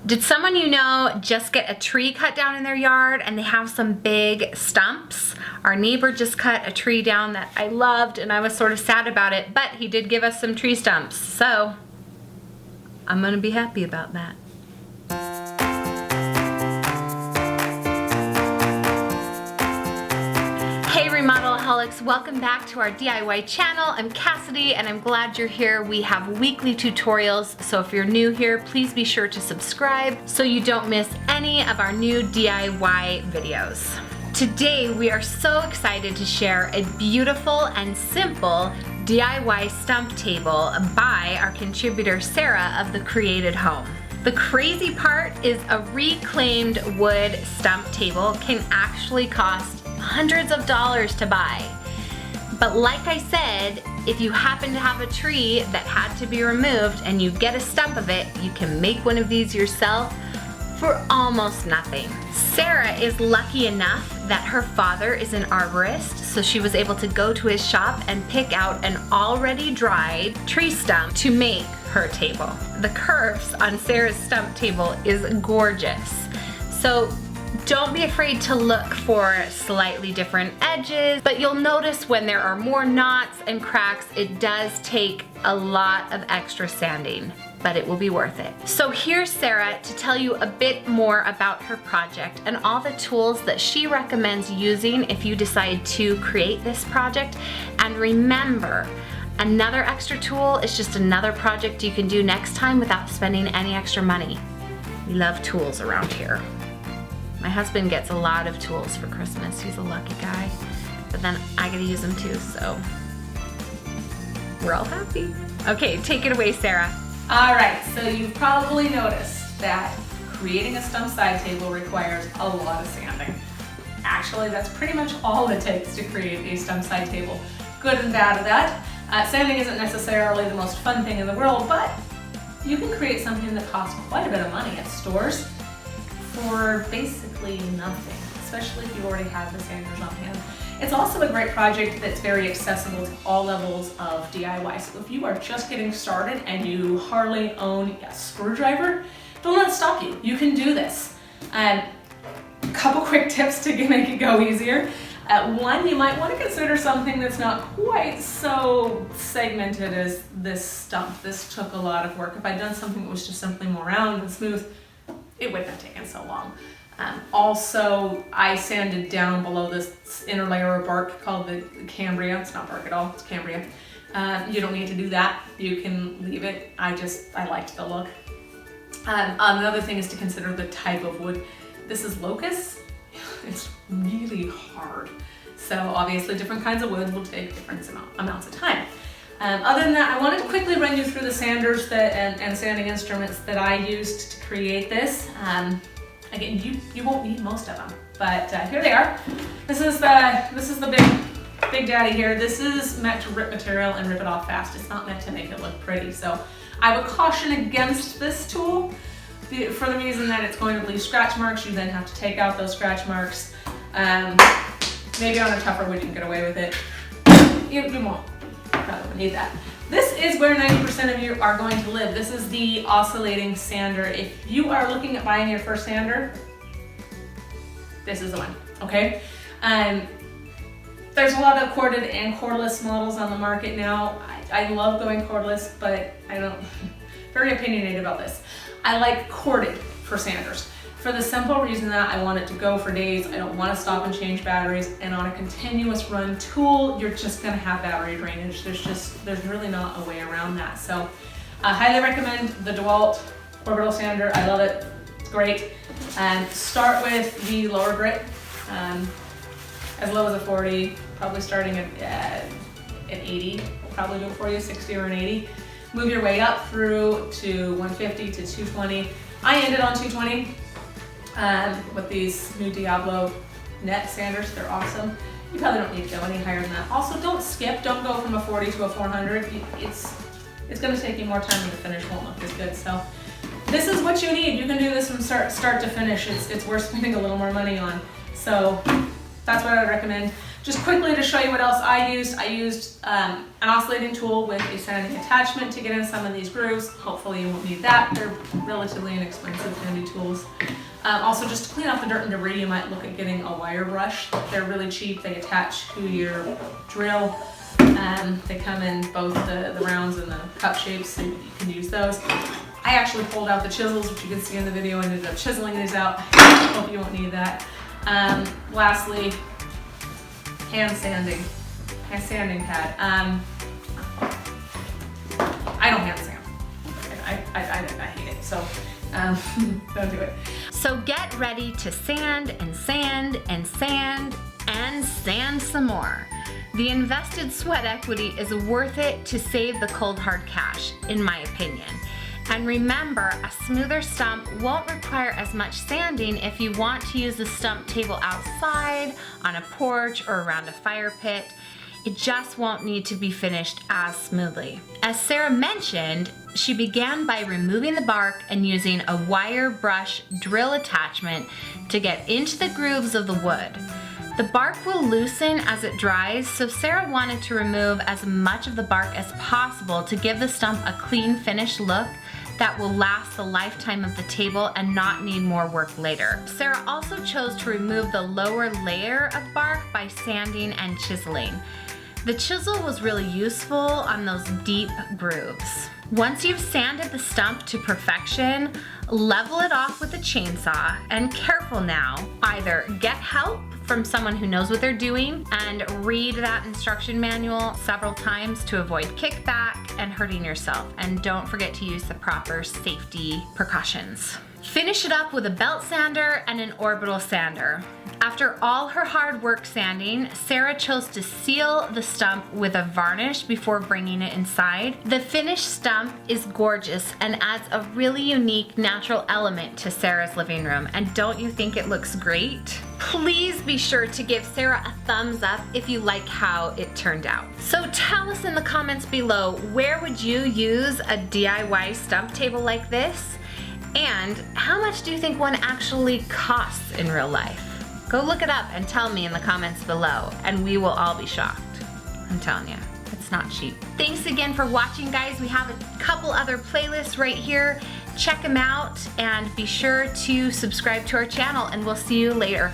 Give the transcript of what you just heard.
Did someone you know just get a tree cut down in their yard and they have some big stumps? Our neighbor just cut a tree down that I loved and I was sort of sad about it, but he did give us some tree stumps. So I'm gonna be happy about that. Hey Remodelaholics, welcome back to our DIY channel. I'm Cassidy and I'm glad you're here. We have weekly tutorials, so if you're new here, please be sure to subscribe so you don't miss any of our new DIY videos. Today we are so excited to share a beautiful and simple DIY stump table by our contributor Sarah of The Created Home. The crazy part is a reclaimed wood stump table can actually cost hundreds of dollars to buy. But like I said, if you happen to have a tree that had to be removed and you get a stump of it, you can make one of these yourself for almost nothing. Sarah is lucky enough that her father is an arborist, so she was able to go to his shop and pick out an already dried tree stump to make her table. The curves on Sarah's stump table is gorgeous. So don't be afraid to look for slightly different edges, but you'll notice when there are more knots and cracks, it does take a lot of extra sanding, but it will be worth it. So here's Sarah to tell you a bit more about her project and all the tools that she recommends using if you decide to create this project. And remember, another extra tool is just another project you can do next time without spending any extra money. We love tools around here. My husband gets a lot of tools for Christmas. He's a lucky guy. But then I get to use them too, so we're all happy. Okay, take it away, Sarah. All right, so you've probably noticed that creating a stump side table requires a lot of sanding. Actually, that's pretty much all it takes to create a stump side table. Good and bad of that. Sanding isn't necessarily the most fun thing in the world, but you can create something that costs quite a bit of money at stores for basically nothing, especially if you already have the sanders on hand. It's also a great project that's very accessible to all levels of DIY. So if you are just getting started and you hardly own a screwdriver, don't let it stop you. You can do this. A couple quick tips to make it go easier. One, you might want to consider something that's not quite so segmented as this stump. This took a lot of work. If I'd done something that was just simply more round and smooth, it wouldn't have taken so long. Also, I sanded down below this inner layer of bark called the Cambria. It's not bark at all, it's Cambria. You don't need to do that. You can leave it. I liked the look. Another thing is to consider the type of wood. This is locust. It's really hard. So obviously different kinds of wood will take different amounts of time. Other than that, I wanted to quickly run you through the sanders and sanding instruments that I used to create this. Again, you won't need most of them, but here they are. This is the big daddy here. This is meant to rip material and rip it off fast. It's not meant to make it look pretty. So I would caution against this tool for the reason that it's going to leave scratch marks. You then have to take out those scratch marks. Maybe on a tougher wood you can get away with it. You won't. Probably won't need that. This is where 90% of you are going to live. This is the oscillating sander. If you are looking at buying your first sander, this is the one, okay? There's a lot of corded and cordless models on the market now. I love going cordless, but very opinionated about this. I like corded for sanders, for the simple reason that I want it to go for days. I don't want to stop and change batteries, and on a continuous run tool, you're just going to have battery drainage. There's really not a way around that. So I highly recommend the DeWalt orbital sander. I love it. It's great. Start with the lower grit, as low as a 40, probably starting at an 80. Will probably do it for you, 60 or an 80. Move your way up through to 150 to 220. I ended on 220. With these new Diablo net sanders. They're awesome. You probably don't need to go any higher than that. Also, don't skip. Don't go from a 40 to a 400. It's going to take you more time and the finish won't look as good. So this is what you need. You can do this from start to finish. It's worth spending a little more money on. So that's what I would recommend. Just quickly to show you what else I used an oscillating tool with a sanding attachment to get in some of these grooves. Hopefully you won't need that. They're relatively inexpensive, going to be Also, just to clean off the dirt and debris, you might look at getting a wire brush. They're really cheap. They attach to your drill. They come in both the rounds and the cup shapes, so you can use those. I actually pulled out the chisels, which you can see in the video. I ended up chiseling these out. Hope you won't need that. Lastly, hand sanding pad. I don't hand sand. I hate it, so don't do it. So get ready to sand and sand and sand and sand some more. The invested sweat equity is worth it to save the cold hard cash, in my opinion. And remember, a smoother stump won't require as much sanding if you want to use the stump table outside, on a porch, or around a fire pit. It just won't need to be finished as smoothly. As Sarah mentioned, she began by removing the bark and using a wire brush drill attachment to get into the grooves of the wood. The bark will loosen as it dries, so Sarah wanted to remove as much of the bark as possible to give the stump a clean, finished look that will last the lifetime of the table and not need more work later. Sarah also chose to remove the lower layer of bark by sanding and chiseling. The chisel was really useful on those deep grooves. Once you've sanded the stump to perfection, level it off with a chainsaw, and careful now, either get help from someone who knows what they're doing and read that instruction manual several times to avoid kickback and hurting yourself. And don't forget to use the proper safety precautions. Finish it up with a belt sander and an orbital sander. After all her hard work sanding, Sarah chose to seal the stump with a varnish before bringing it inside. The finished stump is gorgeous and adds a really unique natural element to Sarah's living room. And don't you think it looks great? Please be sure to give Sarah a thumbs up if you like how it turned out. So tell us in the comments below, where would you use a DIY stump table like this? And how much do you think one actually costs in real life? Go look it up and tell me in the comments below, and we will all be shocked. I'm telling you, it's not cheap. Thanks again for watching, guys. We have a couple other playlists right here. Check them out and be sure to subscribe to our channel, and we'll see you later.